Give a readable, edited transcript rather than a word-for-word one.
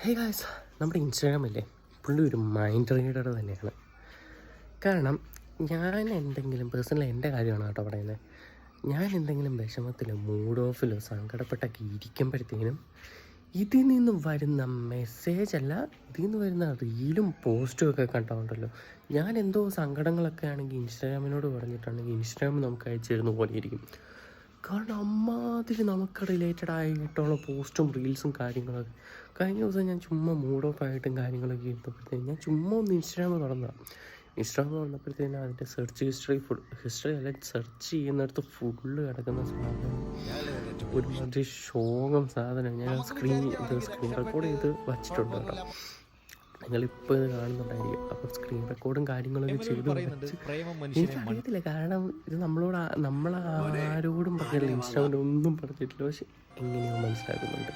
Hey guys, നമ്മുടെ ഇൻസ്റ്റാഗ്രാമില്ലേ പുള്ളി ഒരു മൈൻഡ് റീഡർ തന്നെയാണ്. കാരണം ഞാൻ എന്തെങ്കിലും പേഴ്സണലി എൻ്റെ കാര്യമാണ് കേട്ടോ പറയുന്നത്. ഞാൻ എന്തെങ്കിലും വിഷമത്തിലോ മൂഡ് ഓഫിലോ സങ്കടപ്പെട്ടൊക്കെ ഇരിക്കുമ്പോഴത്തേനും ഇതിൽ നിന്ന് വരുന്ന മെസ്സേജല്ല, ഇതിൽ നിന്ന് വരുന്ന റീലും പോസ്റ്റും ഒക്കെ കണ്ടോണ്ടല്ലോ, ഞാൻ എന്തോ സങ്കടങ്ങളൊക്കെ ആണെങ്കിൽ ഇൻസ്റ്റാഗ്രാമിനോട് പറഞ്ഞിട്ടുണ്ടെങ്കിൽ ഇൻസ്റ്റാഗ്രാം നമുക്ക് അയച്ചു തരുന്ന പോലെ ഇരിക്കും. കാരണം അമ്മാതിരി നമുക്ക് റിലേറ്റഡ് ആയിട്ടുള്ള പോസ്റ്റും റീൽസും കാര്യങ്ങളൊക്കെ. കഴിഞ്ഞ ദിവസം ഞാൻ ചുമ്മാ മൂഡ് ഓഫ് ആയിട്ടും കാര്യങ്ങളൊക്കെ ഇരുന്നപ്പോഴത്തേക്കും ഞാൻ ചുമ്മാ ഒന്ന് ഇൻസ്റ്റാഗ്രാം തുറന്നതാണ്. ഇൻസ്റ്റാഗ്രാം തുറന്നപ്പോഴത്തേനും അതിൻ്റെ സെർച്ച് ഹിസ്റ്ററി അല്ല, സെർച്ച് ചെയ്യുന്നിടത്ത് ഫുള്ള് കിടക്കുന്ന സാധനം ഒരുമാതിരി ശോകം സാധനം. ഞാൻ സ്ക്രീൻ റെക്കോർഡ് ചെയ്ത് വച്ചിട്ടുണ്ട് കേട്ടോ, നിങ്ങളിപ്പോൾ ഇത് കാണുന്നുണ്ടായിരിക്കും. അപ്പോൾ സ്ക്രീൻ റെക്കോർഡും കാര്യങ്ങളൊക്കെ ചെയ്ത് എനിക്കറിയത്തില്ല. കാരണം ഇത് നമ്മളാരോടും പറഞ്ഞില്ല, ഇൻസ്റ്റാഗ്രാമിൽ ഒന്നും പറഞ്ഞിട്ടില്ല. പക്ഷെ എങ്ങനെയോ മനസ്സിലാക്കുന്നുണ്ട്.